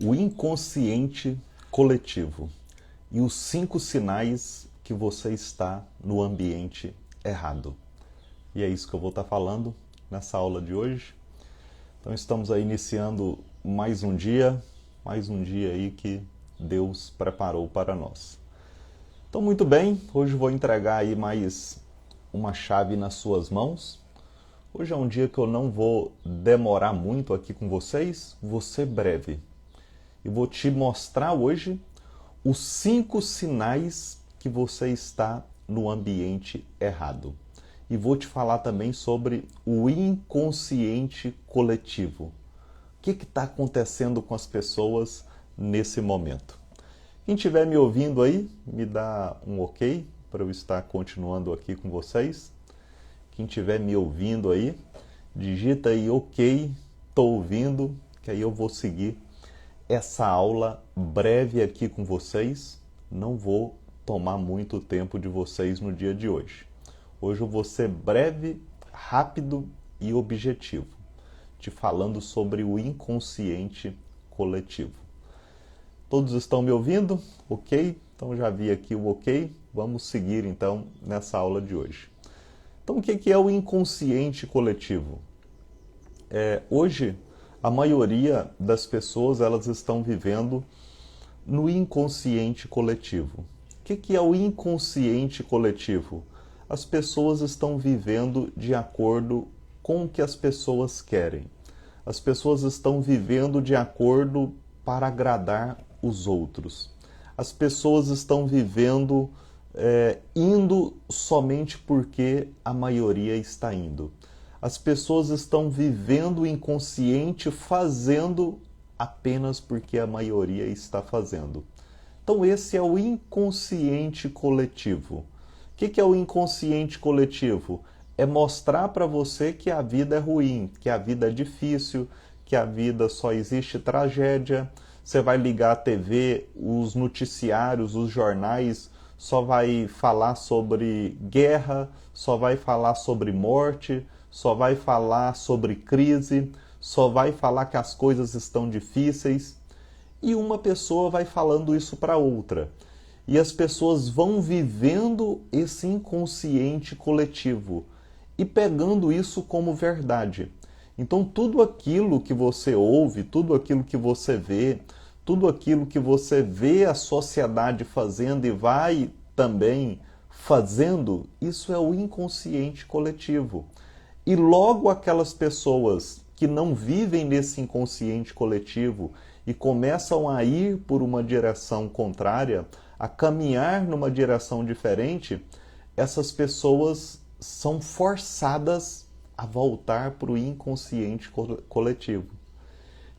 o inconsciente coletivo e os 5 sinais que você está no ambiente errado. E é isso que eu vou estar falando nessa aula de hoje. Então estamos aí iniciando mais um dia aí que Deus preparou para nós. Então muito bem, hoje vou entregar aí mais uma chave nas suas mãos. Hoje é um dia que eu não vou demorar muito aqui com vocês, vou ser breve. E vou te mostrar hoje os 5 sinais que você está no ambiente errado. E vou te falar também sobre o inconsciente coletivo. O que está acontecendo com as pessoas nesse momento? Quem estiver me ouvindo aí, me dá um ok para eu estar continuando aqui com vocês. Quem estiver me ouvindo aí, digita aí ok, estou ouvindo, que aí eu vou seguir essa aula breve aqui com vocês. Não vou tomar muito tempo de vocês no dia de hoje. Hoje eu vou ser breve, rápido e objetivo, te falando sobre o inconsciente coletivo. Todos estão me ouvindo? Ok? Então já vi aqui o ok. Vamos seguir então nessa aula de hoje. Então o que é o inconsciente coletivo? Hoje a maioria das pessoas elas estão vivendo no inconsciente coletivo. O que é o inconsciente coletivo? As pessoas estão vivendo de acordo com o que as pessoas querem. As pessoas estão vivendo de acordo para agradar os outros. As pessoas estão vivendo indo somente porque a maioria está indo. As pessoas estão vivendo o inconsciente fazendo apenas porque a maioria está fazendo. Então esse é o inconsciente coletivo. O que é o inconsciente coletivo? É mostrar para você que a vida é ruim, que a vida é difícil, que a vida só existe tragédia. Você vai ligar a TV, os noticiários, os jornais, só vai falar sobre guerra, só vai falar sobre morte, só vai falar sobre crise, só vai falar que as coisas estão difíceis. E uma pessoa vai falando isso para outra. E as pessoas vão vivendo esse inconsciente coletivo e pegando isso como verdade. Então tudo aquilo que você ouve, tudo aquilo que você vê, tudo aquilo que você vê a sociedade fazendo e vai também fazendo, isso é o inconsciente coletivo. E logo aquelas pessoas que não vivem nesse inconsciente coletivo e começam a ir por uma direção contrária, a caminhar numa direção diferente, essas pessoas são forçadas a voltar para o inconsciente coletivo.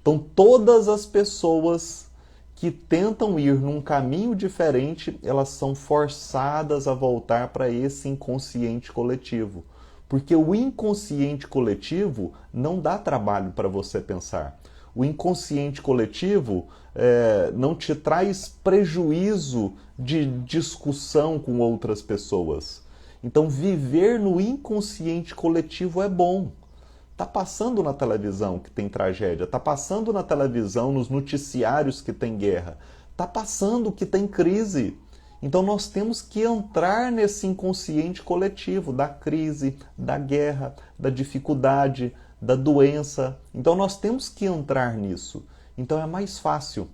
Então todas as pessoas que tentam ir num caminho diferente, elas são forçadas a voltar para esse inconsciente coletivo. Porque o inconsciente coletivo não dá trabalho para você pensar. O inconsciente coletivo não te traz prejuízo de discussão com outras pessoas. Então viver no inconsciente coletivo é bom. Está passando na televisão que tem tragédia, está passando na televisão, nos noticiários que tem guerra, está passando que tem crise. Então nós temos que entrar nesse inconsciente coletivo da crise, da guerra, da dificuldade, da doença. Então nós temos que entrar nisso. Então é mais fácil.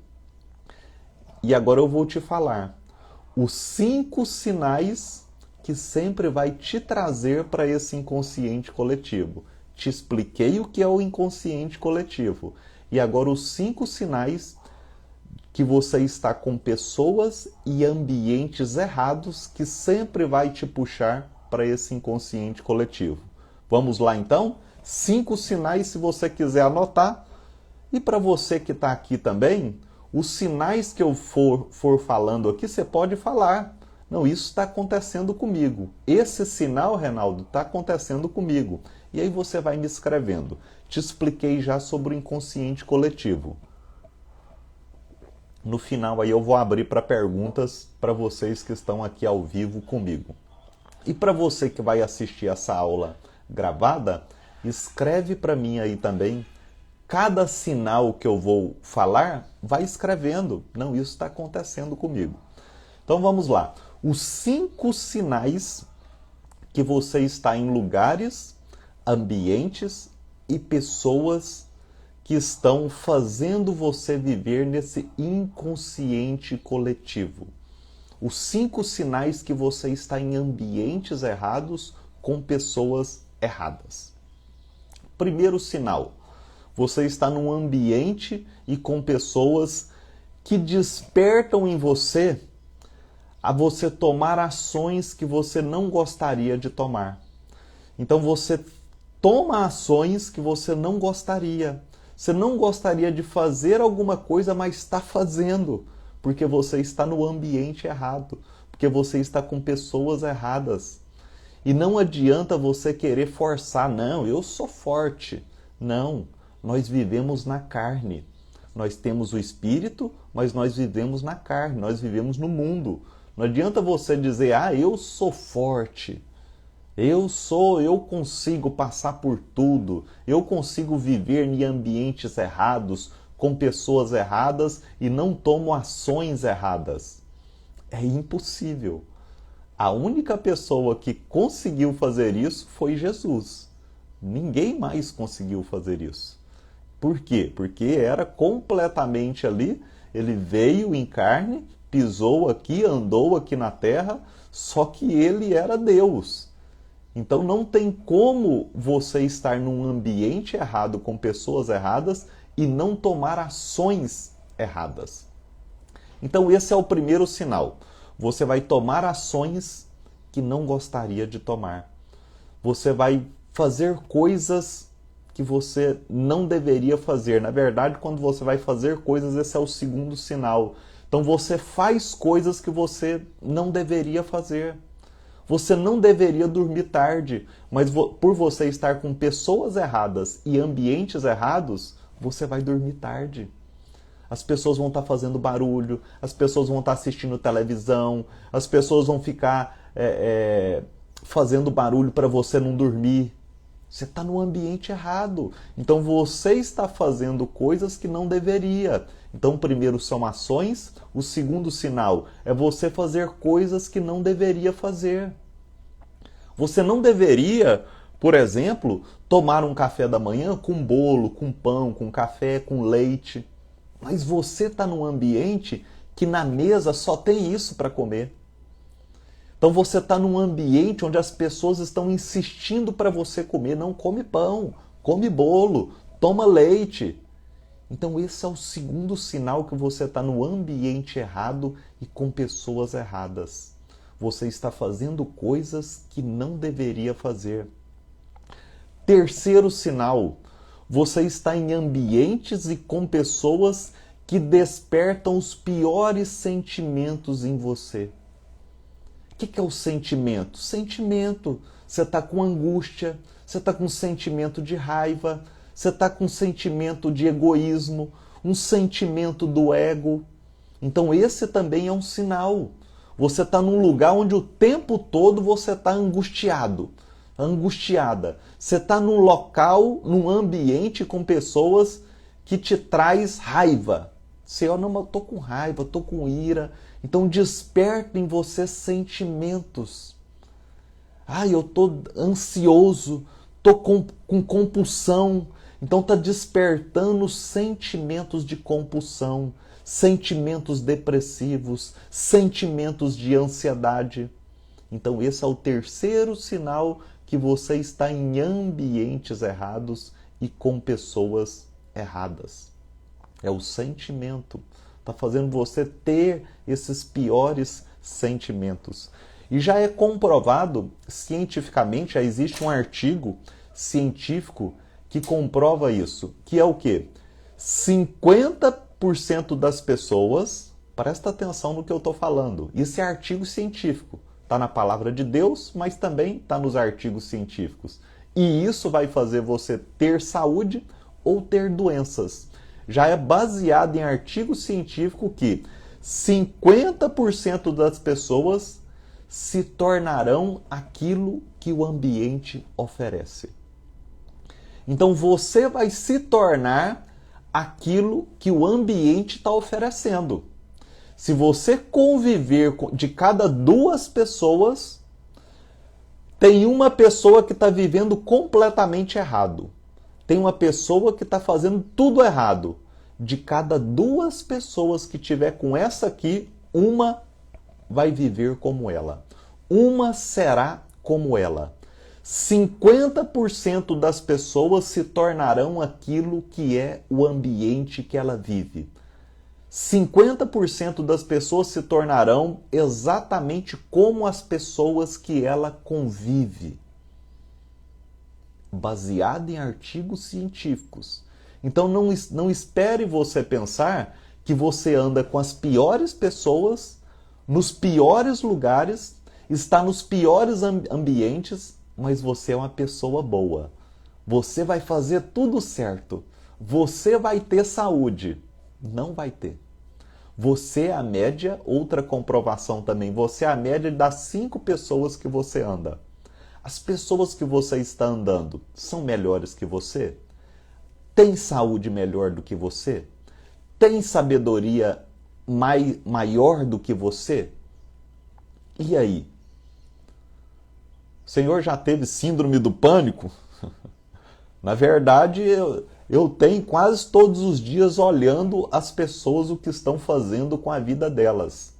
E agora eu vou te falar os 5 sinais que sempre vai te trazer para esse inconsciente coletivo. Te expliquei o que é o inconsciente coletivo. E agora os 5 sinais que você está com pessoas e ambientes errados que sempre vai te puxar para esse inconsciente coletivo. Vamos lá então? 5 sinais se você quiser anotar. E para você que está aqui também, os sinais que eu for falando aqui, você pode falar. Não, isso está acontecendo comigo. Esse sinal, Reinaldo, está acontecendo comigo. E aí você vai me escrevendo. Te expliquei já sobre o inconsciente coletivo. No final aí eu vou abrir para perguntas para vocês que estão aqui ao vivo comigo. E para você que vai assistir essa aula gravada, escreve para mim aí também cada sinal que eu vou falar, vai escrevendo. Não, isso está acontecendo comigo. Então vamos lá. Os 5 sinais que você está em lugares, ambientes e pessoas que estão fazendo você viver nesse inconsciente coletivo. Os 5 sinais que você está em ambientes errados com pessoas erradas. Primeiro sinal, você está num ambiente e com pessoas que despertam em você a você tomar ações que você não gostaria de tomar. Então você toma ações que você não gostaria. Você não gostaria de fazer alguma coisa, mas está fazendo, porque você está no ambiente errado, porque você está com pessoas erradas. E não adianta você querer forçar, não, eu sou forte. Não, nós vivemos na carne. Nós temos o espírito, mas nós vivemos na carne, nós vivemos no mundo. Não adianta você dizer, eu sou forte. Eu consigo passar por tudo, eu consigo viver em ambientes errados, com pessoas erradas e não tomo ações erradas. É impossível. A única pessoa que conseguiu fazer isso foi Jesus. Ninguém mais conseguiu fazer isso. Por quê? Porque era completamente ali, ele veio em carne, pisou aqui, andou aqui na terra, só que ele era Deus. Então não tem como você estar num ambiente errado com pessoas erradas e não tomar ações erradas. Então esse é o primeiro sinal. Você vai tomar ações que não gostaria de tomar. Você vai fazer coisas que você não deveria fazer. Na verdade, quando você vai fazer coisas, esse é o segundo sinal. Então você faz coisas que você não deveria fazer. Você não deveria dormir tarde, mas por você estar com pessoas erradas e ambientes errados, você vai dormir tarde. As pessoas vão estar fazendo barulho, as pessoas vão estar assistindo televisão, as pessoas vão ficar fazendo barulho para você não dormir. Você está no ambiente errado. Então você está fazendo coisas que não deveria. Então, primeiro são ações. O segundo sinal é você fazer coisas que não deveria fazer. Você não deveria, por exemplo, tomar um café da manhã com bolo, com pão, com café, com leite. Mas você está num ambiente que na mesa só tem isso para comer. Então você está num ambiente onde as pessoas estão insistindo para você comer. Não come pão, come bolo, toma leite. Então esse é o segundo sinal que você está no ambiente errado e com pessoas erradas. Você está fazendo coisas que não deveria fazer. Terceiro sinal, você está em ambientes e com pessoas que despertam os piores sentimentos em você. O que é o sentimento? Sentimento. Você está com angústia, você está com sentimento de raiva, você está com sentimento de egoísmo, um sentimento do ego. Então esse também é um sinal. Você está num lugar onde o tempo todo você está angustiado, angustiada. Você está num local, num ambiente com pessoas que te traz raiva. Você, não, eu estou com raiva, estou com ira. Então desperta em você sentimentos. Eu estou ansioso, estou com compulsão. Então está despertando sentimentos de compulsão, sentimentos depressivos, sentimentos de ansiedade. Então esse é o terceiro sinal que você está em ambientes errados e com pessoas erradas. É o sentimento. Está fazendo você ter esses piores sentimentos. E já é comprovado cientificamente, já existe um artigo científico que comprova isso. Que é o quê? 50% das pessoas, presta atenção no que eu estou falando, isso é artigo científico. Está na palavra de Deus, mas também está nos artigos científicos. E isso vai fazer você ter saúde ou ter doenças. Já é baseado em artigo científico que 50% das pessoas se tornarão aquilo que o ambiente oferece. Então você vai se tornar aquilo que o ambiente está oferecendo. Se você conviver de cada 2 pessoas, tem uma pessoa que está vivendo completamente errado. Tem uma pessoa que está fazendo tudo errado. De cada 2 pessoas que tiver com essa aqui, uma vai viver como ela. Uma será como ela. 50% das pessoas se tornarão aquilo que é o ambiente que ela vive. 50% das pessoas se tornarão exatamente como as pessoas que ela convive. Baseado em artigos científicos. Então não espere você pensar que você anda com as piores pessoas, nos piores lugares, está nos piores ambientes, mas você é uma pessoa boa. Você vai fazer tudo certo. Você vai ter saúde. Não vai ter. Você é a média, outra comprovação também, você é a média das 5 pessoas que você anda. As pessoas que você está andando são melhores que você? Tem saúde melhor do que você? Tem sabedoria maior do que você? E aí? O senhor já teve síndrome do pânico? Na verdade, eu tenho quase todos os dias olhando as pessoas o que estão fazendo com a vida delas.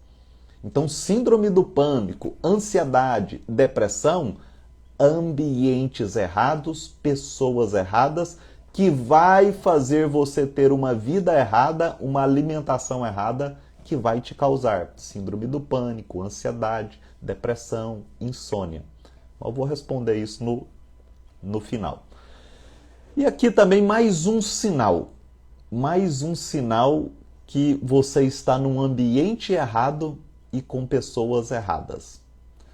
Então, síndrome do pânico, ansiedade, depressão, ambientes errados, pessoas erradas, que vai fazer você ter uma vida errada, uma alimentação errada, que vai te causar síndrome do pânico, ansiedade, depressão, insônia. Eu vou responder isso no final. E aqui também mais um sinal que você está num ambiente errado e com pessoas erradas.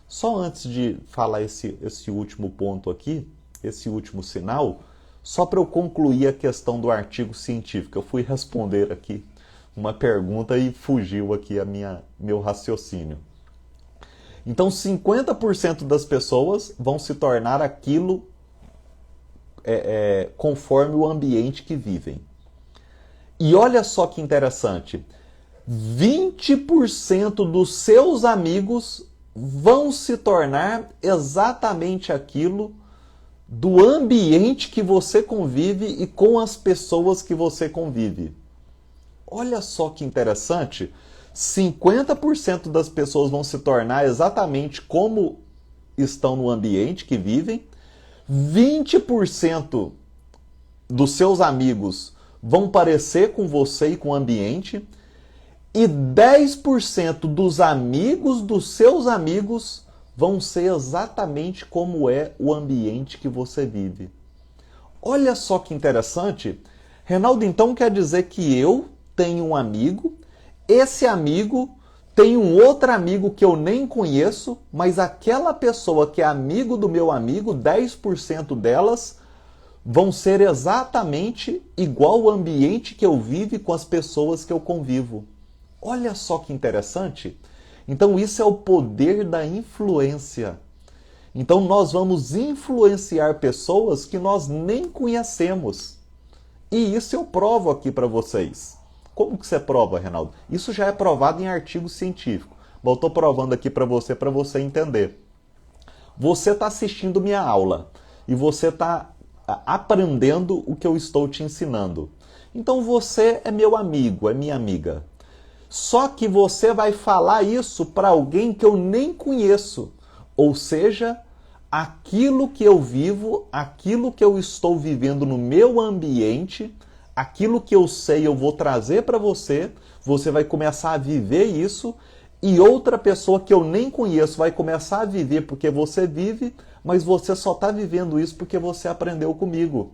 Só antes de falar esse último ponto aqui, esse último sinal, só para eu concluir a questão do artigo científico. Eu fui responder aqui uma pergunta e fugiu aqui meu raciocínio. Então, 50% das pessoas vão se tornar aquilo conforme o ambiente que vivem. E olha só que interessante, 20% dos seus amigos vão se tornar exatamente aquilo do ambiente que você convive e com as pessoas que você convive. Olha só que interessante, 50% das pessoas vão se tornar exatamente como estão no ambiente que vivem, 20% dos seus amigos vão parecer com você e com o ambiente, e 10% dos amigos dos seus amigos vão ser exatamente como é o ambiente que você vive. Olha só que interessante. Reinaldo, então quer dizer que eu tenho um amigo, esse amigo tem um outro amigo que eu nem conheço, mas aquela pessoa que é amigo do meu amigo, 10% delas vão ser exatamente igual ao ambiente que eu vivo com as pessoas que eu convivo. Olha só que interessante. Então isso é o poder da influência. Então nós vamos influenciar pessoas que nós nem conhecemos. E isso eu provo aqui para vocês. Como que você prova, Reinaldo? Isso já é provado em artigo científico. Mas eu estou provando aqui para você entender. Você está assistindo minha aula e você está aprendendo o que eu estou te ensinando. Então você é meu amigo, é minha amiga. Só que você vai falar isso para alguém que eu nem conheço. Ou seja, aquilo que eu vivo, aquilo que eu estou vivendo no meu ambiente, aquilo que eu sei eu vou trazer para você, você vai começar a viver isso, e outra pessoa que eu nem conheço vai começar a viver porque você vive, mas você só está vivendo isso porque você aprendeu comigo.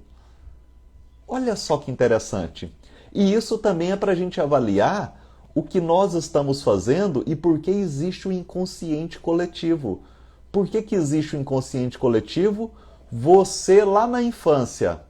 Olha só que interessante. E isso também é para a gente avaliar o que nós estamos fazendo e por que existe o inconsciente coletivo. Por que existe o inconsciente coletivo? Você lá na infância,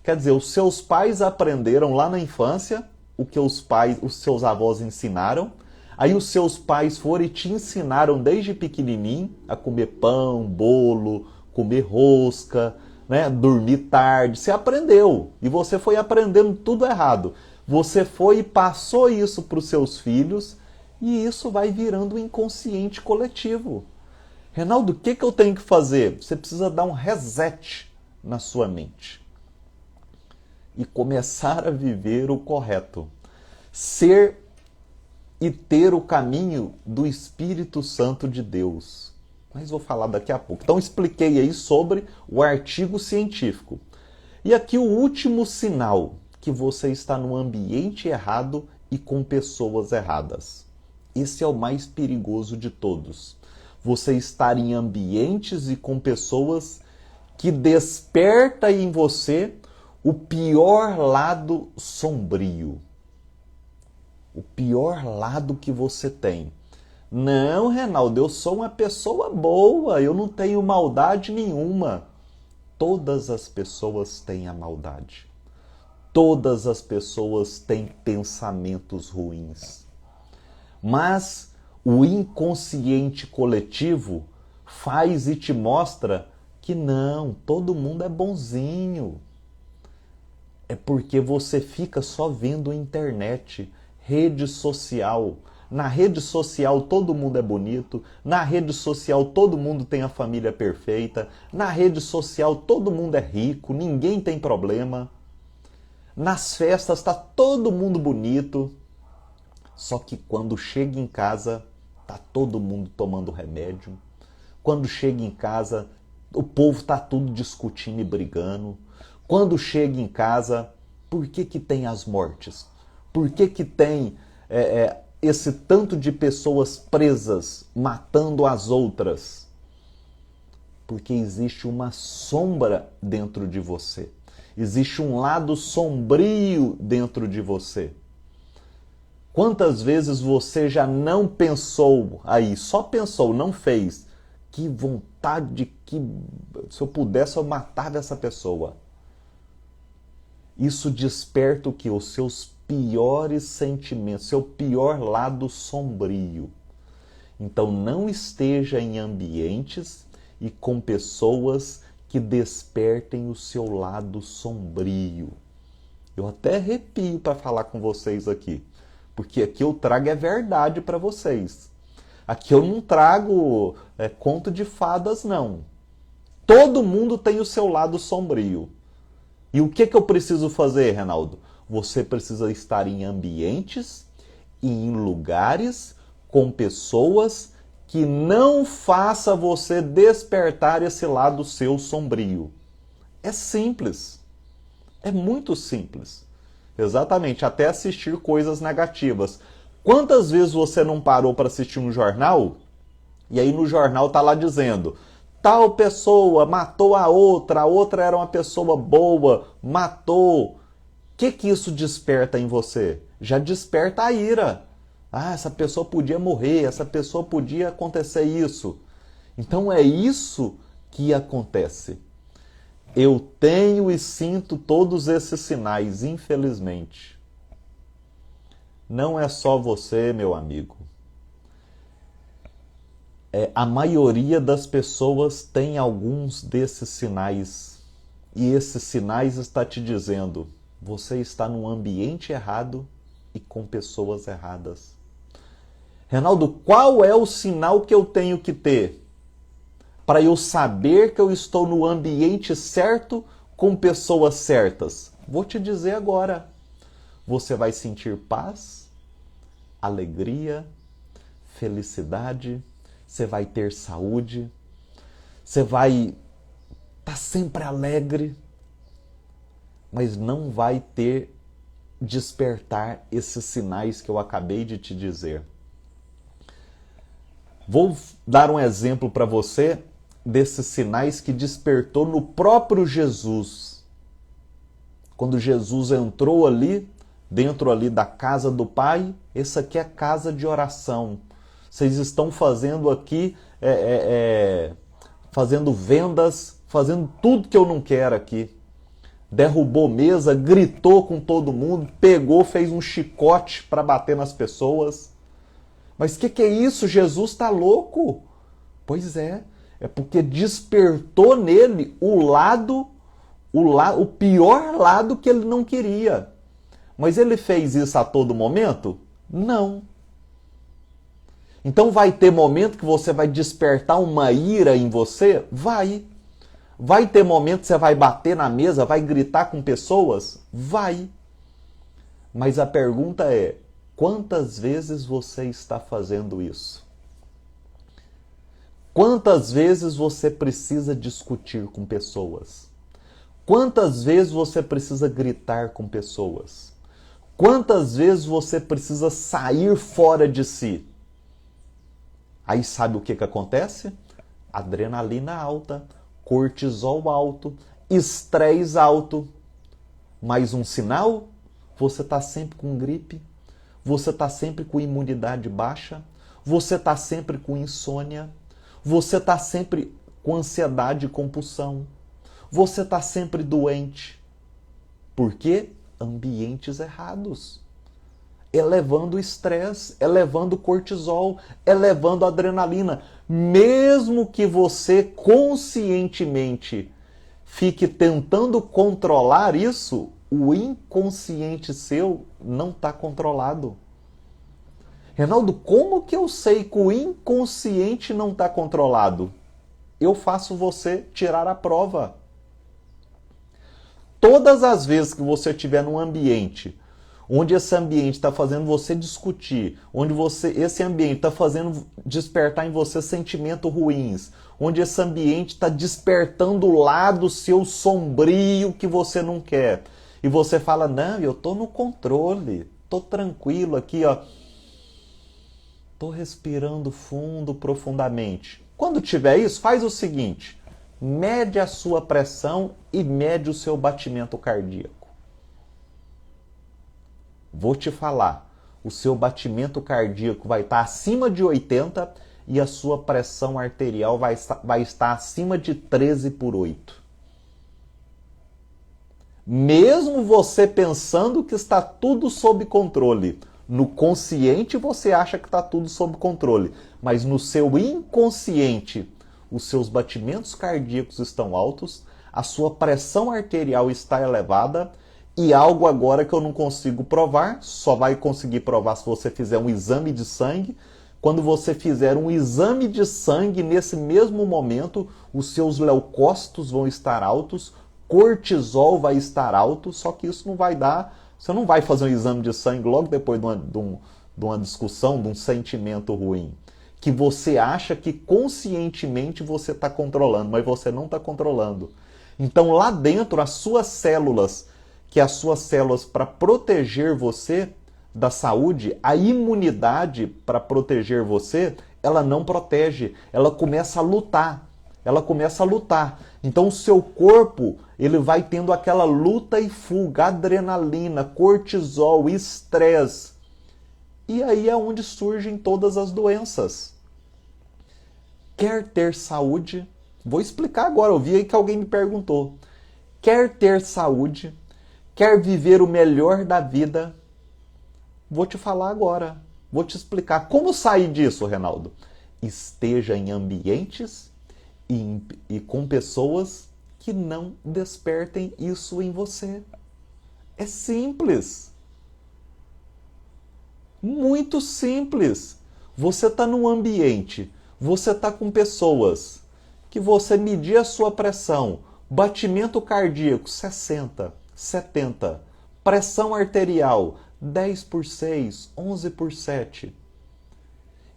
quer dizer, os seus pais aprenderam lá na infância o que os seus avós ensinaram, aí os seus pais foram e te ensinaram desde pequenininho a comer pão, bolo, comer rosca, né, dormir tarde. Você aprendeu e você foi aprendendo tudo errado. Você foi e passou isso para os seus filhos e isso vai virando um inconsciente coletivo. Reinaldo, o que eu tenho que fazer? Você precisa dar um reset na sua mente e começar a viver o correto. Ser e ter o caminho do Espírito Santo de Deus. Mas vou falar daqui a pouco. Então expliquei aí sobre o artigo científico. E aqui o último sinal que você está no ambiente errado e com pessoas erradas. Esse é o mais perigoso de todos. Você estar em ambientes e com pessoas que desperta em você o pior lado sombrio. O pior lado que você tem. Não, Reinaldo, eu sou uma pessoa boa, eu não tenho maldade nenhuma. Todas as pessoas têm a maldade. Todas as pessoas têm pensamentos ruins. Mas o inconsciente coletivo faz e te mostra que não, todo mundo é bonzinho. É porque você fica só vendo a internet, rede social. Na rede social todo mundo é bonito, na rede social todo mundo tem a família perfeita, na rede social todo mundo é rico, ninguém tem problema. Nas festas está todo mundo bonito, só que quando chega em casa está todo mundo tomando remédio. Quando chega em casa o povo está tudo discutindo e brigando. Quando chega em casa, por que tem as mortes? Por que tem esse tanto de pessoas presas, matando as outras? Porque existe uma sombra dentro de você. Existe um lado sombrio dentro de você. Quantas vezes você já não pensou aí, só pensou, não fez? Que vontade, que se eu pudesse eu matava essa pessoa. Isso desperta o que? Os seus piores sentimentos, seu pior lado sombrio. Então não esteja em ambientes e com pessoas que despertem o seu lado sombrio. Eu até arrepio para falar com vocês aqui, porque aqui eu trago é verdade para vocês. Aqui eu não trago conto de fadas, não. Todo mundo tem o seu lado sombrio. E o que eu preciso fazer, Reinaldo? Você precisa estar em ambientes e em lugares com pessoas que não faça você despertar esse lado seu sombrio. É simples. É muito simples. Exatamente, até assistir coisas negativas. Quantas vezes você não parou para assistir um jornal e aí no jornal tá lá dizendo: tal pessoa matou a outra era uma pessoa boa, matou. O que isso desperta em você? Já desperta a ira. Ah, essa pessoa podia morrer, essa pessoa podia acontecer isso. Então é isso que acontece. Eu tenho e sinto todos esses sinais, infelizmente. Não é só você, meu amigo. A maioria das pessoas tem alguns desses sinais. E esses sinais está te dizendo: você está num ambiente errado e com pessoas erradas. Reinaldo, qual é o sinal que eu tenho que ter para eu saber que eu estou no ambiente certo com pessoas certas? Vou te dizer agora. Você vai sentir paz, alegria, felicidade, você vai ter saúde, você vai estar sempre alegre, mas não vai ter despertar esses sinais que eu acabei de te dizer. Vou dar um exemplo para você desses sinais que despertou no próprio Jesus. Quando Jesus entrou ali, dentro ali da casa do Pai, essa aqui é casa de oração. Vocês estão fazendo aqui, fazendo vendas, fazendo tudo que eu não quero aqui. Derrubou mesa, gritou com todo mundo, pegou, fez um chicote para bater nas pessoas. Mas o que é isso? Jesus está louco? Pois é porque despertou nele o lado o pior lado que ele não queria. Mas ele fez isso a todo momento? Não. Então vai ter momento que você vai despertar uma ira em você? Vai. Vai ter momento que você vai bater na mesa, vai gritar com pessoas? Vai. Mas a pergunta é, quantas vezes você está fazendo isso? Quantas vezes você precisa discutir com pessoas? Quantas vezes você precisa gritar com pessoas? Quantas vezes você precisa sair fora de si? Aí sabe o que acontece? Adrenalina alta, cortisol alto, estresse alto. Mais um sinal? Você está sempre com gripe, você está sempre com imunidade baixa, você está sempre com insônia, você está sempre com ansiedade e compulsão, você está sempre doente. Por quê? Ambientes errados. Elevando o estresse, elevando o cortisol, elevando a adrenalina. Mesmo que você conscientemente fique tentando controlar isso, o inconsciente seu não está controlado. Reinaldo, como que eu sei que o inconsciente não está controlado? Eu faço você tirar a prova. Todas as vezes que você estiver num ambiente onde esse ambiente está fazendo você discutir, onde esse ambiente está fazendo despertar em você sentimentos ruins, onde esse ambiente está despertando o lado seu sombrio que você não quer, e você fala, não, eu estou no controle, estou tranquilo aqui, ó, estou respirando fundo, profundamente. Quando tiver isso, faz o seguinte, mede a sua pressão e mede o seu batimento cardíaco. Vou te falar, o seu batimento cardíaco vai estar acima de 80 e a sua pressão arterial vai estar acima de 13/8. Mesmo você pensando que está tudo sob controle, no consciente você acha que está tudo sob controle, mas no seu inconsciente os seus batimentos cardíacos estão altos, a sua pressão arterial está elevada e algo agora que eu não consigo provar, só vai conseguir provar se você fizer um exame de sangue. Quando você fizer um exame de sangue, nesse mesmo momento, os seus leucócitos vão estar altos, cortisol vai estar alto, só que isso não vai dar, você não vai fazer um exame de sangue logo depois de uma discussão, de um sentimento ruim, que você acha que conscientemente você está controlando, mas você não está controlando. Então lá dentro, as suas células para proteger você da saúde, a imunidade para proteger você, ela não protege, ela começa a lutar. Então o seu corpo, ele vai tendo aquela luta e fuga, adrenalina, cortisol, estresse. E aí é onde surgem todas as doenças. Quer ter saúde? Vou explicar agora, eu vi aí que alguém me perguntou. Quer ter saúde? Quer viver o melhor da vida? Vou te falar agora. Vou te explicar. Como sair disso, Reinaldo? Esteja em ambientes e com pessoas que não despertem isso em você. É simples. Muito simples. Você está num ambiente, você está com pessoas que você medir a sua pressão, batimento cardíaco 60, 70, pressão arterial 10/6, 11/7.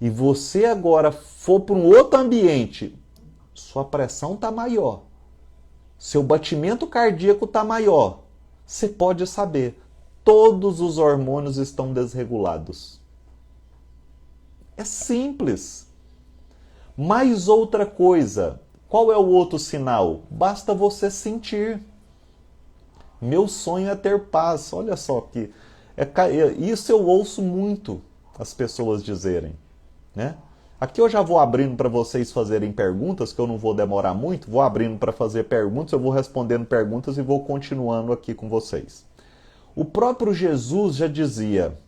E você agora for para um outro ambiente, sua pressão está maior, seu batimento cardíaco está maior, você pode saber, todos os hormônios estão desregulados. É simples. Mais outra coisa, qual é o outro sinal? Basta você sentir. Meu sonho é ter paz. Olha só que isso eu ouço muito as pessoas dizerem, né? Aqui eu já vou abrindo para vocês fazerem perguntas, que eu não vou demorar muito, vou abrindo para fazer perguntas, eu vou respondendo perguntas e vou continuando aqui com vocês. O próprio Jesus já dizia,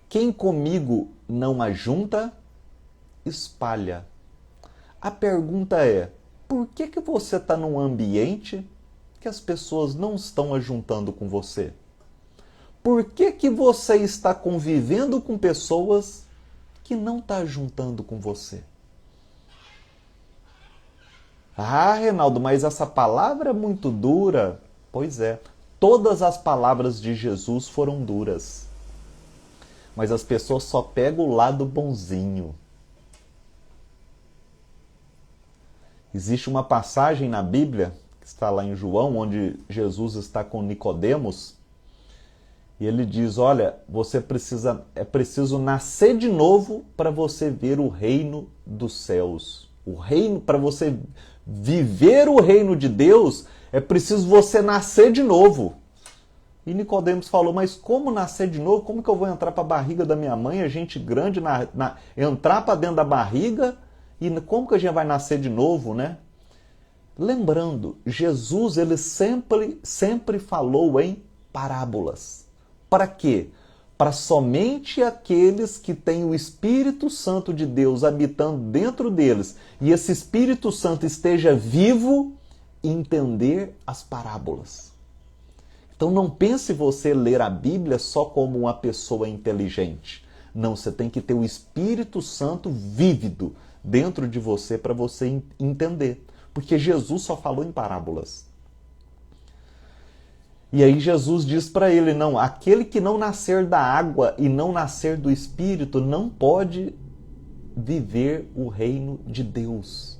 quem comigo não ajunta, espalha. A pergunta é, por que você está num ambiente que as pessoas não estão ajuntando com você? Por que que você está convivendo com pessoas que não estão ajuntando com você? Ah, Reinaldo, mas essa palavra é muito dura. Pois é, todas as palavras de Jesus foram duras. Mas as pessoas só pegam o lado bonzinho. Existe uma passagem na Bíblia, que está lá em João, onde Jesus está com Nicodemos, e ele diz, olha, é preciso nascer de novo para você ver o reino dos céus. O reino, para você viver o reino de Deus, é preciso você nascer de novo. E Nicodemos falou, mas como nascer de novo? Como que eu vou entrar para a barriga da minha mãe, a gente grande, entrar para dentro da barriga, e como que a gente vai nascer de novo, né? Lembrando, Jesus ele sempre falou em parábolas. Para quê? Para somente aqueles que têm o Espírito Santo de Deus habitando dentro deles e esse Espírito Santo esteja vivo, entender as parábolas. Então não pense você ler a Bíblia só como uma pessoa inteligente. Não, você tem que ter o Espírito Santo vívido dentro de você para você entender. Porque Jesus só falou em parábolas. E aí Jesus diz para ele, não, aquele que não nascer da água e não nascer do Espírito não pode viver o reino de Deus.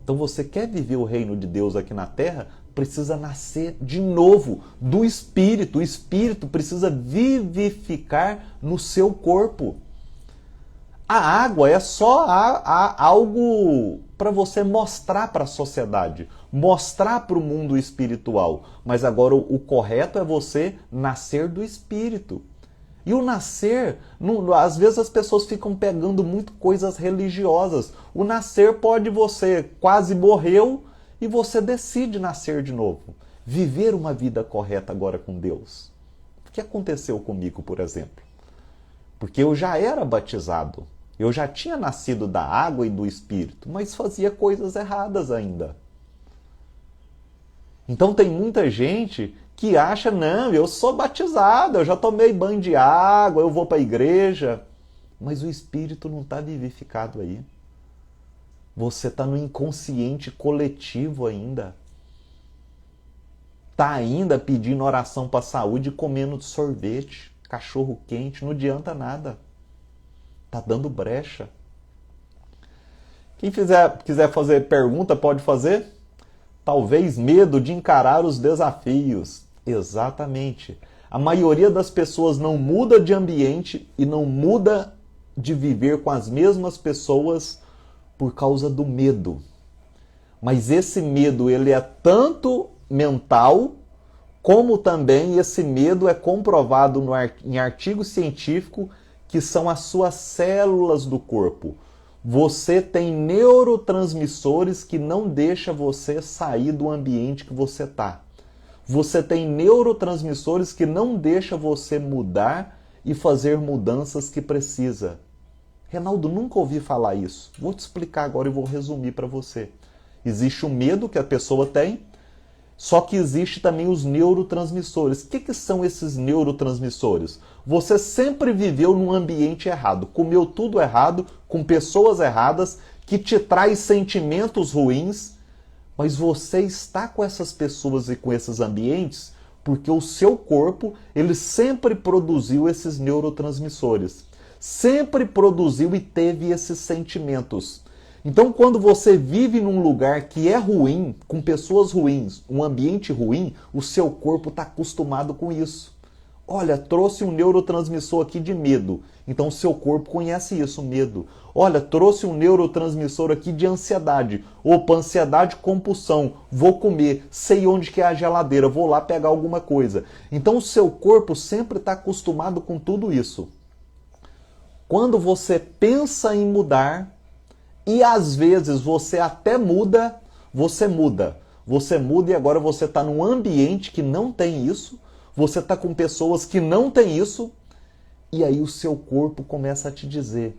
Então você quer viver o reino de Deus aqui na terra, precisa nascer de novo do Espírito. O Espírito precisa vivificar no seu corpo. A água é só algo para você mostrar para a sociedade, mostrar para o mundo espiritual. Mas agora o correto é você nascer do Espírito. E o nascer, às vezes as pessoas ficam pegando muito coisas religiosas. O nascer pode você quase morreu e você decide nascer de novo. Viver uma vida correta agora com Deus. O que aconteceu comigo, por exemplo? Porque eu já era batizado. Eu já tinha nascido da água e do Espírito, mas fazia coisas erradas ainda. Então tem muita gente que acha, não, eu sou batizado, eu já tomei banho de água, eu vou para a igreja. Mas o Espírito não está vivificado aí. Você está no inconsciente coletivo ainda. Está ainda pedindo oração para a saúde e comendo sorvete, cachorro quente, não adianta nada. Está dando brecha. Quem quiser fazer pergunta, pode fazer? Talvez medo de encarar os desafios. Exatamente. A maioria das pessoas não muda de ambiente e não muda de viver com as mesmas pessoas por causa do medo. Mas esse medo ele é tanto mental, como também esse medo é comprovado em artigo científico que são as suas células do corpo. Você tem neurotransmissores que não deixam você sair do ambiente que você está. Você tem neurotransmissores que não deixam você mudar e fazer mudanças que precisa. Reinaldo, nunca ouvi falar isso. Vou te explicar agora e vou resumir para você. Existe o medo que a pessoa tem, só que existe também os neurotransmissores. O que são esses neurotransmissores? Você sempre viveu num ambiente errado, comeu tudo errado, com pessoas erradas, que te traz sentimentos ruins, mas você está com essas pessoas e com esses ambientes porque o seu corpo ele sempre produziu esses neurotransmissores. Sempre produziu e teve esses sentimentos. Então, quando você vive num lugar que é ruim, com pessoas ruins, um ambiente ruim, o seu corpo está acostumado com isso. Olha, trouxe um neurotransmissor aqui de medo. Então, o seu corpo conhece isso, medo. Olha, trouxe um neurotransmissor aqui de ansiedade. Opa, ansiedade, compulsão. Vou comer, sei onde que é a geladeira, vou lá pegar alguma coisa. Então, o seu corpo sempre está acostumado com tudo isso. Quando você pensa em mudar, e às vezes você até muda, você muda. Você muda e agora você está num ambiente que não tem isso, você está com pessoas que não têm isso, e aí o seu corpo começa a te dizer,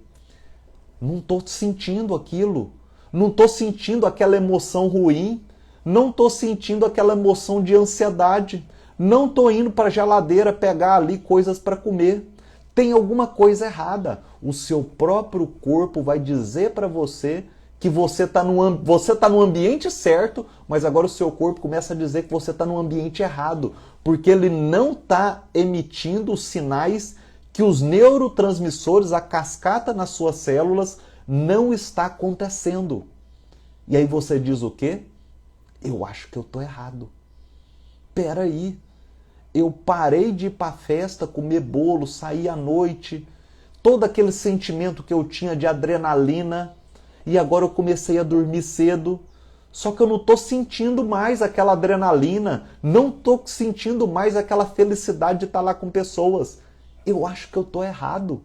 não estou sentindo aquilo, não estou sentindo aquela emoção ruim, não estou sentindo aquela emoção de ansiedade, não estou indo para a geladeira pegar ali coisas para comer. Tem alguma coisa errada. O seu próprio corpo vai dizer para você que você está no ambiente certo, mas agora o seu corpo começa a dizer que você está no ambiente errado, porque ele não está emitindo os sinais que os neurotransmissores, a cascata nas suas células, não está acontecendo. E aí você diz o quê? Eu acho que eu estou errado. Peraí, eu parei de ir para a festa, comer bolo, sair à noite, todo aquele sentimento que eu tinha de adrenalina, e agora eu comecei a dormir cedo, só que eu não estou sentindo mais aquela adrenalina, não estou sentindo mais aquela felicidade de estar lá com pessoas. Eu acho que eu estou errado.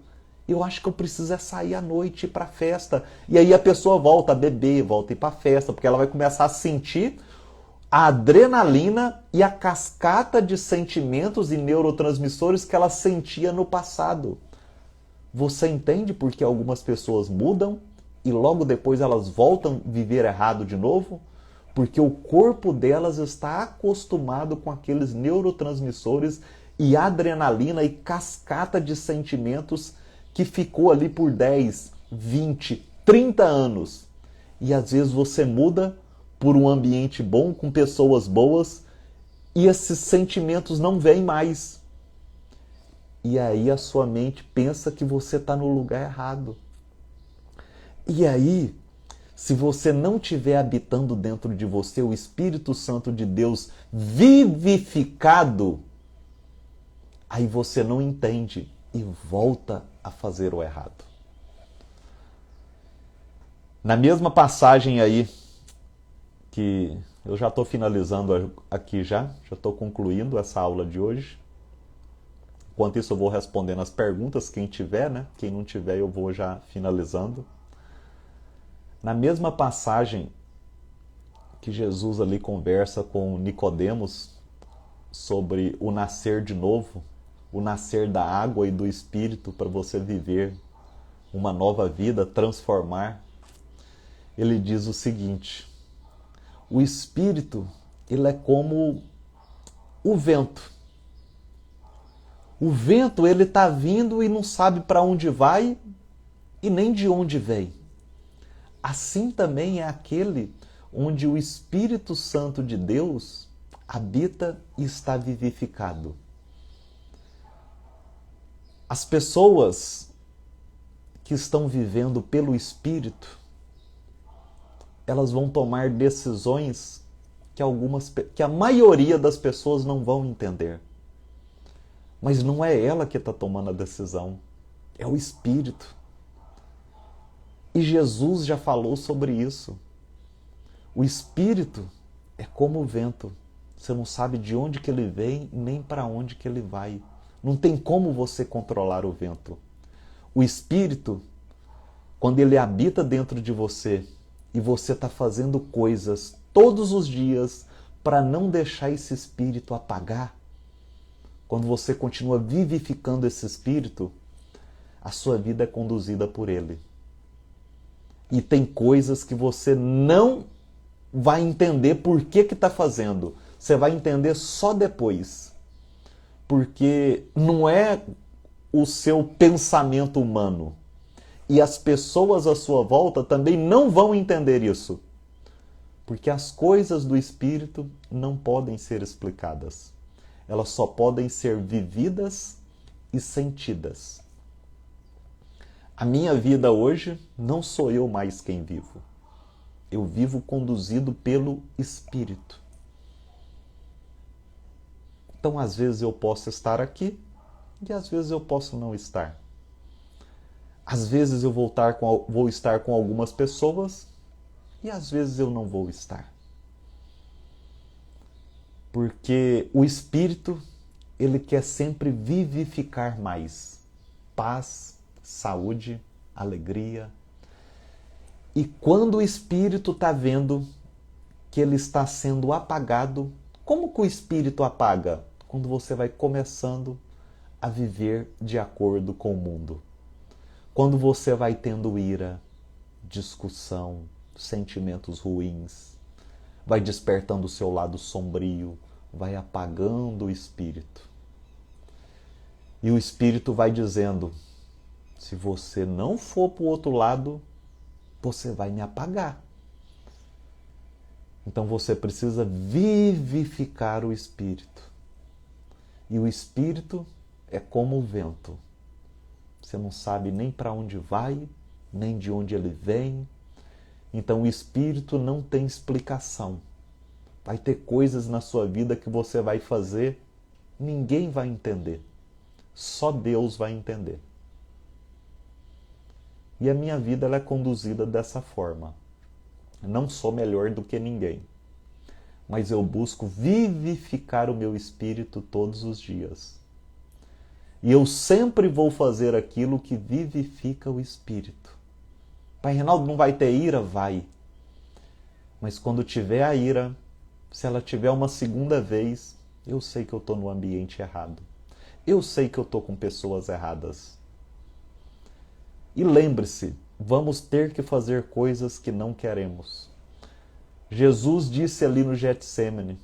Eu acho que eu preciso sair à noite, ir para a festa. E aí a pessoa volta a beber, volta a ir para a festa, porque ela vai começar a sentir a adrenalina e a cascata de sentimentos e neurotransmissores que ela sentia no passado. Você entende por que algumas pessoas mudam e logo depois elas voltam a viver errado de novo? Porque o corpo delas está acostumado com aqueles neurotransmissores e adrenalina e cascata de sentimentos que ficou ali por 10, 20, 30 anos. E às vezes você muda por um ambiente bom, com pessoas boas, e esses sentimentos não vêm mais. E aí a sua mente pensa que você está no lugar errado. E aí, se você não estiver habitando dentro de você o Espírito Santo de Deus vivificado, aí você não entende e volta a fazer o errado. Na mesma passagem aí, que eu já estou finalizando aqui já estou concluindo essa aula de hoje. Enquanto isso eu vou respondendo as perguntas, quem tiver, né? Quem não tiver eu vou já finalizando. Na mesma passagem que Jesus ali conversa com Nicodemos sobre o nascer de novo, o nascer da água e do Espírito para você viver uma nova vida, transformar, ele diz o seguinte: o Espírito, ele é como o vento. O vento, ele está vindo e não sabe para onde vai e nem de onde vem. Assim também é aquele onde o Espírito Santo de Deus habita e está vivificado. As pessoas que estão vivendo pelo Espírito, elas vão tomar decisões que a maioria das pessoas não vão entender. Mas não é ela que está tomando a decisão, é o Espírito. E Jesus já falou sobre isso. O Espírito é como o vento. Você não sabe de onde que ele vem, nem para onde que ele vai. Não tem como você controlar o vento. O Espírito, quando ele habita dentro de você, e você está fazendo coisas todos os dias para não deixar esse Espírito apagar, quando você continua vivificando esse Espírito, a sua vida é conduzida por ele. E tem coisas que você não vai entender por que está fazendo. Você vai entender só depois. Porque não é o seu pensamento humano. E as pessoas à sua volta também não vão entender isso. Porque as coisas do Espírito não podem ser explicadas. Elas só podem ser vividas e sentidas. A minha vida hoje não sou eu mais quem vivo. Eu vivo conduzido pelo Espírito. Então, às vezes eu posso estar aqui e às vezes eu posso não estar. Às vezes eu vou estar com algumas pessoas e às vezes eu não vou estar. Porque o Espírito, ele quer sempre vivificar mais. Paz, saúde, alegria. E quando o Espírito está vendo que ele está sendo apagado, como que o Espírito apaga? Quando você vai começando a viver de acordo com o mundo. Quando você vai tendo ira, discussão, sentimentos ruins, vai despertando o seu lado sombrio, vai apagando o espírito. E o espírito vai dizendo, se você não for para o outro lado, você vai me apagar. Então você precisa vivificar o espírito. E o espírito é como o vento. Você não sabe nem para onde vai, nem de onde ele vem. Então o espírito não tem explicação. Vai ter coisas na sua vida que você vai fazer, ninguém vai entender. Só Deus vai entender. E a minha vida ela é conduzida dessa forma. Eu não sou melhor do que ninguém, mas eu busco vivificar o meu espírito todos os dias. E eu sempre vou fazer aquilo que vivifica o espírito. Pai Reinaldo, não vai ter ira? Vai. Mas quando tiver a ira, se ela tiver uma segunda vez, eu sei que eu estou no ambiente errado. Eu sei que eu estou com pessoas erradas. E lembre-se, vamos ter que fazer coisas que não queremos. Jesus disse ali no Getsêmani,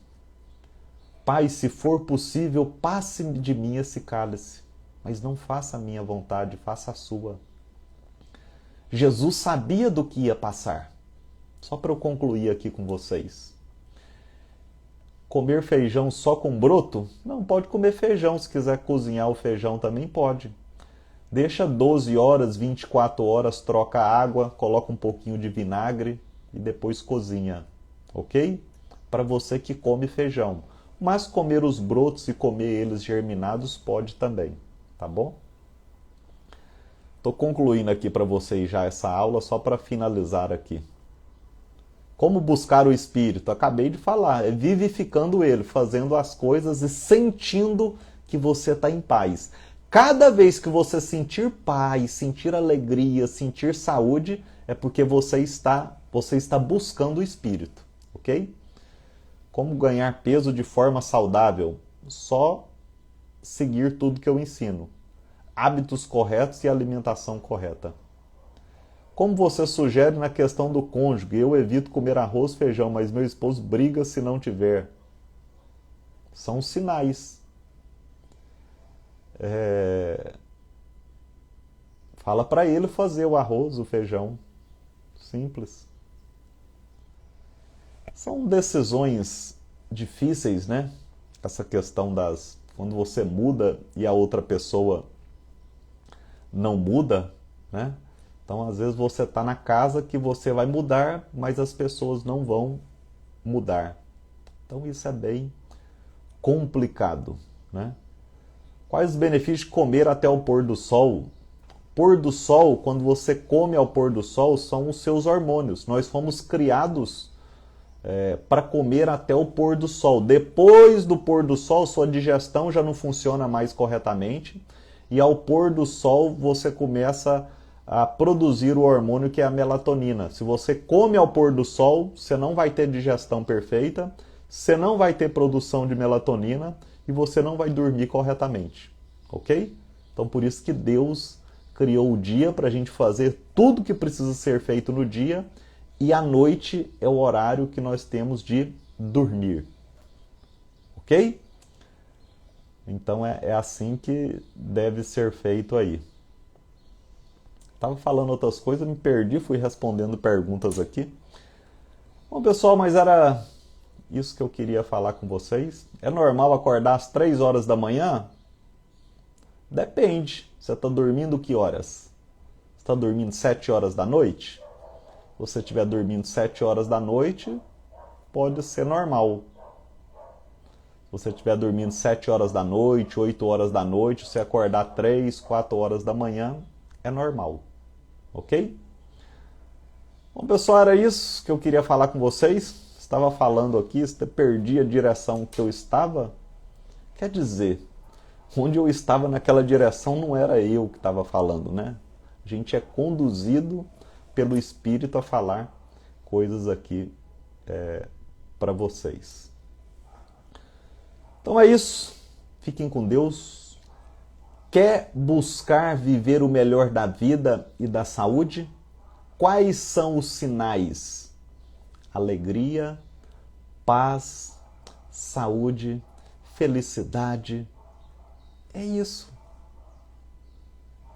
Pai, se for possível, passe de mim esse cálice, mas não faça a minha vontade, faça a sua. Jesus sabia do que ia passar. Só para eu concluir aqui com vocês. Comer feijão só com broto? Não, pode comer feijão. Se quiser cozinhar o feijão também pode. Deixa 12 horas, 24 horas, troca a água, coloca um pouquinho de vinagre e depois cozinha. Ok? Para você que come feijão. Mas comer os brotos e comer eles germinados pode também. Tá bom? Estou concluindo aqui para vocês já essa aula, só para finalizar aqui. Como buscar o Espírito? Acabei de falar, é vivificando ele, fazendo as coisas e sentindo que você está em paz. Cada vez que você sentir paz, sentir alegria, sentir saúde, é porque você está buscando o Espírito, ok? Como ganhar peso de forma saudável? Só seguir tudo que eu ensino. Hábitos corretos e alimentação correta. Como você sugere na questão do cônjuge, eu evito comer arroz, feijão, mas meu esposo briga se não tiver. São sinais. Fala para ele fazer o arroz, o feijão. Simples. São decisões difíceis, né? Essa questão quando você muda e a outra pessoa não muda, né? Então, às vezes você está na casa que você vai mudar, mas as pessoas não vão mudar. Então, isso é bem complicado, né? Quais os benefícios de comer até o pôr do sol? Pôr do sol, quando você come ao pôr do sol, são os seus hormônios. Nós fomos criados para comer até o pôr do sol. Depois do pôr do sol, sua digestão já não funciona mais corretamente. E ao pôr do sol, você começa a produzir o hormônio que é a melatonina. Se você come ao pôr do sol, você não vai ter digestão perfeita, você não vai ter produção de melatonina e você não vai dormir corretamente, ok? Então por isso que Deus criou o dia para a gente fazer tudo que precisa ser feito no dia e à noite é o horário que nós temos de dormir, ok? Então é assim que deve ser feito aí. Estava falando outras coisas, me perdi, fui respondendo perguntas aqui. Bom, pessoal, mas era isso que eu queria falar com vocês. É normal acordar às 3 horas da manhã? Depende. Você está dormindo que horas? Você está dormindo 7 horas da noite? Se você estiver dormindo 7 horas da noite, pode ser normal. Se você estiver dormindo 7 horas da noite, 8 horas da noite, você acordar 3, 4 horas da manhã, é normal. Ok? Bom, pessoal, era isso que eu queria falar com vocês. Estava falando aqui, perdi a direção que eu estava. Quer dizer, onde eu estava naquela direção não era eu que estava falando, né? A gente é conduzido pelo Espírito a falar coisas aqui para vocês. Então é isso. Fiquem com Deus. Quer buscar viver o melhor da vida e da saúde? Quais são os sinais? Alegria, paz, saúde, felicidade. É isso.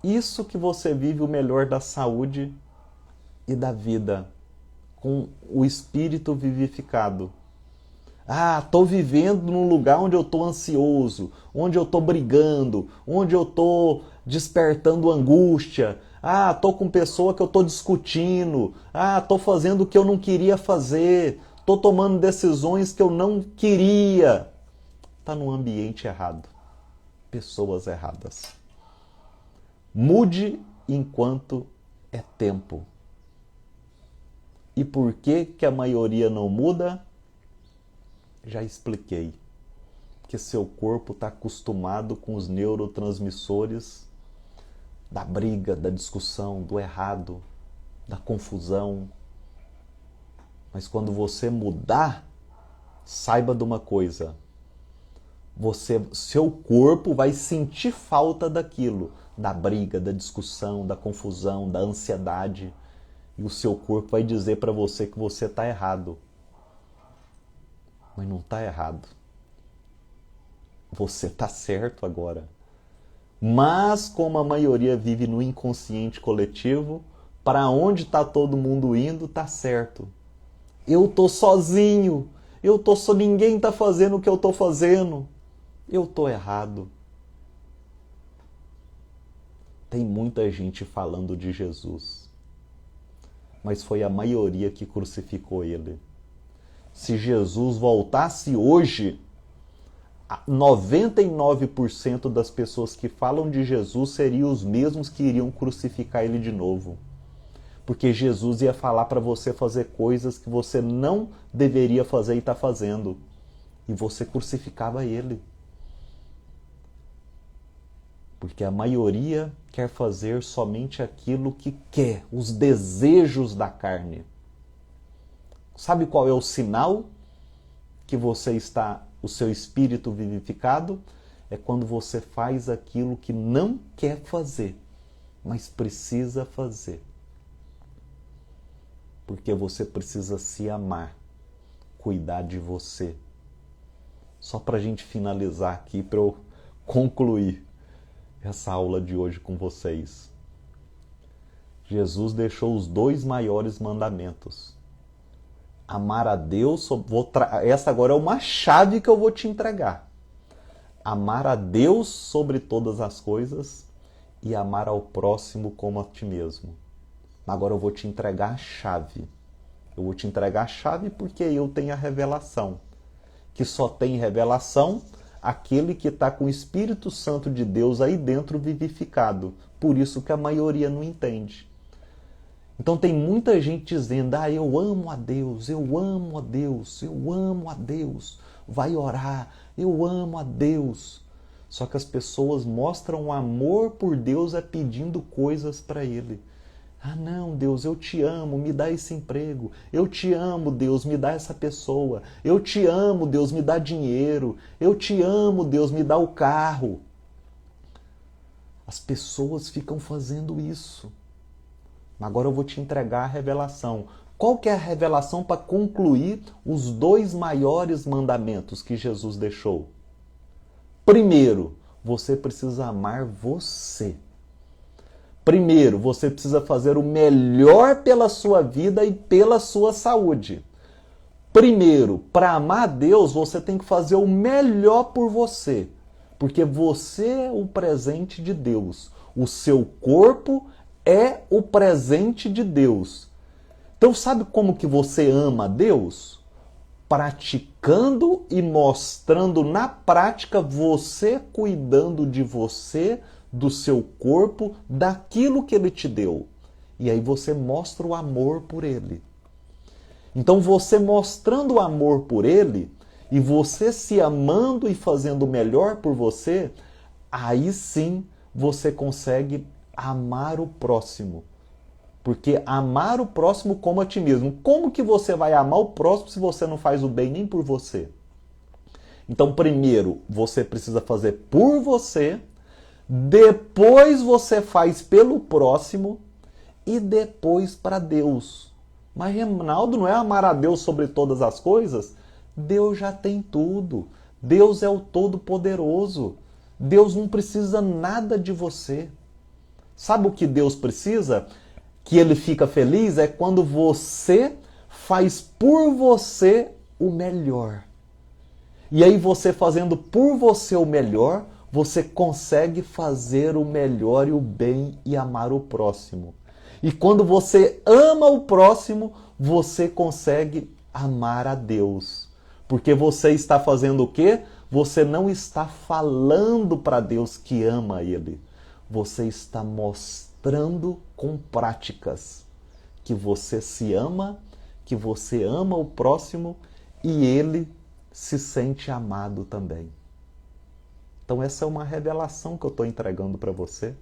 Isso que você vive o melhor da saúde e da vida, com o espírito vivificado. Estou vivendo num lugar onde eu estou ansioso, onde eu estou brigando, onde eu estou despertando angústia. Estou com pessoa que eu estou discutindo. Estou fazendo o que eu não queria fazer. Estou tomando decisões que eu não queria. Está num ambiente errado. Pessoas erradas. Mude enquanto é tempo. E por que a maioria não muda? Já expliquei. Porque seu corpo está acostumado com os neurotransmissores da briga, da discussão, do errado, da confusão. Mas quando você mudar, saiba de uma coisa. Seu corpo vai sentir falta daquilo, da briga, da discussão, da confusão, da ansiedade. E o seu corpo vai dizer para você que você está errado. Mas não está errado. Você está certo agora. Mas como a maioria vive no inconsciente coletivo, para onde está todo mundo indo, está certo. Eu estou sozinho. Ninguém está fazendo o que eu estou fazendo. Eu estou errado. Tem muita gente falando de Jesus. Mas foi a maioria que crucificou ele. Se Jesus voltasse hoje, 99% das pessoas que falam de Jesus seriam os mesmos que iriam crucificar ele de novo. Porque Jesus ia falar para você fazer coisas que você não deveria fazer e está fazendo. E você crucificava ele. Porque a maioria quer fazer somente aquilo que quer, os desejos da carne. Sabe qual é o sinal que você está, o seu espírito vivificado? É quando você faz aquilo que não quer fazer, mas precisa fazer. Porque você precisa se amar, cuidar de você. Só para a gente finalizar aqui, para eu concluir essa aula de hoje com vocês. Jesus deixou os 2 maiores mandamentos. Amar a Deus, essa agora é uma chave que eu vou te entregar. Amar a Deus sobre todas as coisas e amar ao próximo como a ti mesmo. Agora eu vou te entregar a chave. Eu vou te entregar a chave porque eu tenho a revelação. Que só tem revelação aquele que está com o Espírito Santo de Deus aí dentro vivificado. Por isso que a maioria não entende. Então tem muita gente dizendo, eu amo a Deus, eu amo a Deus, eu amo a Deus. Vai orar, eu amo a Deus. Só que as pessoas mostram amor por Deus pedindo coisas para Ele. Não, Deus, eu te amo, me dá esse emprego. Eu te amo, Deus, me dá essa pessoa. Eu te amo, Deus, me dá dinheiro. Eu te amo, Deus, me dá o carro. As pessoas ficam fazendo isso. Agora eu vou te entregar a revelação. Qual que é a revelação para concluir os 2 maiores mandamentos que Jesus deixou? Primeiro, você precisa amar você. Primeiro, você precisa fazer o melhor pela sua vida e pela sua saúde. Primeiro, para amar a Deus, você tem que fazer o melhor por você. Porque você é o presente de Deus. O seu corpo é o presente de Deus. Então, sabe como que você ama a Deus? Praticando e mostrando na prática você cuidando de você, do seu corpo, daquilo que Ele te deu. E aí você mostra o amor por Ele. Então você mostrando o amor por Ele, e você se amando e fazendo o melhor por você, aí sim você consegue amar o próximo. Porque amar o próximo como a ti mesmo. Como que você vai amar o próximo se você não faz o bem nem por você? Então, primeiro, você precisa fazer por você, depois você faz pelo próximo e depois para Deus. Mas, Reinaldo, não é amar a Deus sobre todas as coisas? Deus já tem tudo. Deus é o Todo-Poderoso. Deus não precisa nada de você. Sabe o que Deus precisa? Que Ele fica feliz é quando você faz por você o melhor. E aí você fazendo por você o melhor, você consegue fazer o melhor e o bem e amar o próximo. E quando você ama o próximo, você consegue amar a Deus. Porque você está fazendo o quê? Você não está falando para Deus que ama Ele. Você está mostrando com práticas que você se ama, que você ama o próximo e Ele se sente amado também. Então essa é uma revelação que eu estou entregando para você.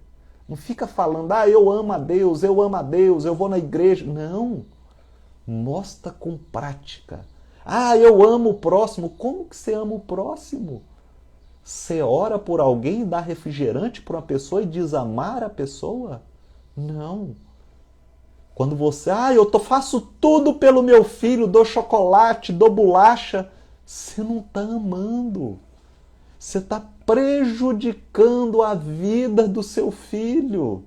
Não fica falando, eu amo a Deus, eu amo a Deus, eu vou na igreja. Não. Mostra com prática. Eu amo o próximo. Como que você ama o próximo? Você ora por alguém, dá refrigerante para uma pessoa e diz amar a pessoa? Não. Quando você, faço tudo pelo meu filho, dou chocolate, dou bolacha, você não está amando. Você está prejudicando a vida do seu filho.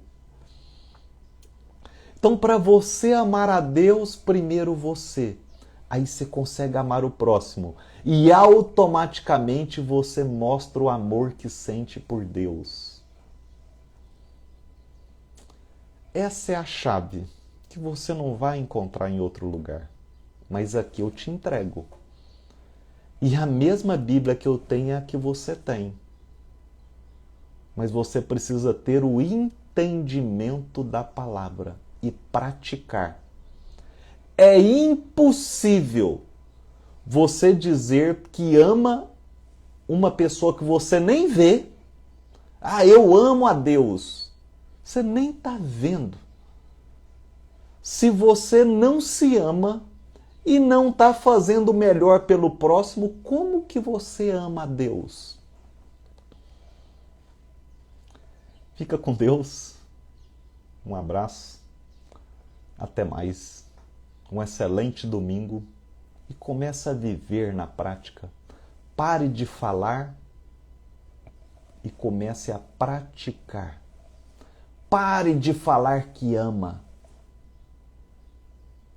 Então, para você amar a Deus, primeiro você. Aí você consegue amar o próximo. E automaticamente você mostra o amor que sente por Deus. Essa é a chave que você não vai encontrar em outro lugar. Mas aqui eu te entrego. E a mesma Bíblia que eu tenho é a que você tem. Mas você precisa ter o entendimento da palavra e praticar. É impossível você dizer que ama uma pessoa que você nem vê. Eu amo a Deus. Você nem está vendo. Se você não se ama e não está fazendo o melhor pelo próximo, como que você ama a Deus? Fica com Deus. Um abraço. Até mais. Um excelente domingo. E comece a viver na prática. Pare de falar e comece a praticar. Pare de falar que ama.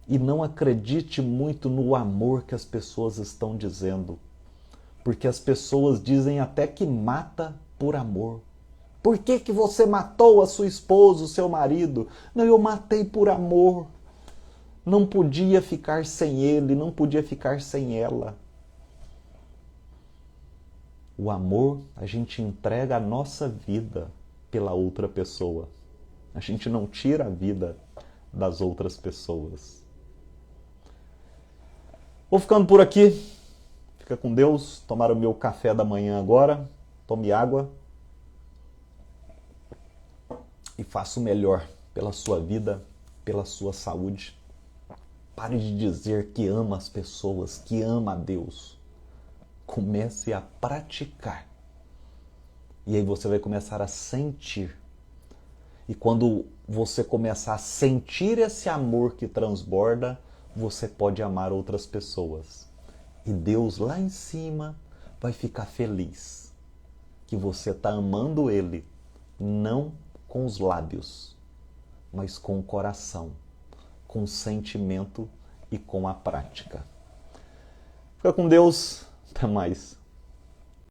E não acredite muito no amor que as pessoas estão dizendo. Porque as pessoas dizem até que mata por amor. Por que que você matou a sua esposa, o seu marido? Não, eu matei por amor. Não podia ficar sem ele, não podia ficar sem ela. O amor, a gente entrega a nossa vida pela outra pessoa. A gente não tira a vida das outras pessoas. Vou ficando por aqui. Fica com Deus. Tomar o meu café da manhã agora. Tome água. E faça o melhor pela sua vida, pela sua saúde. Pare de dizer que ama as pessoas, que ama a Deus. Comece a praticar. E aí você vai começar a sentir. E quando você começar a sentir esse amor que transborda, você pode amar outras pessoas. E Deus lá em cima vai ficar feliz que você está amando Ele, não com os lábios, mas com o coração, com o sentimento e com a prática. Fica com Deus. Até mais.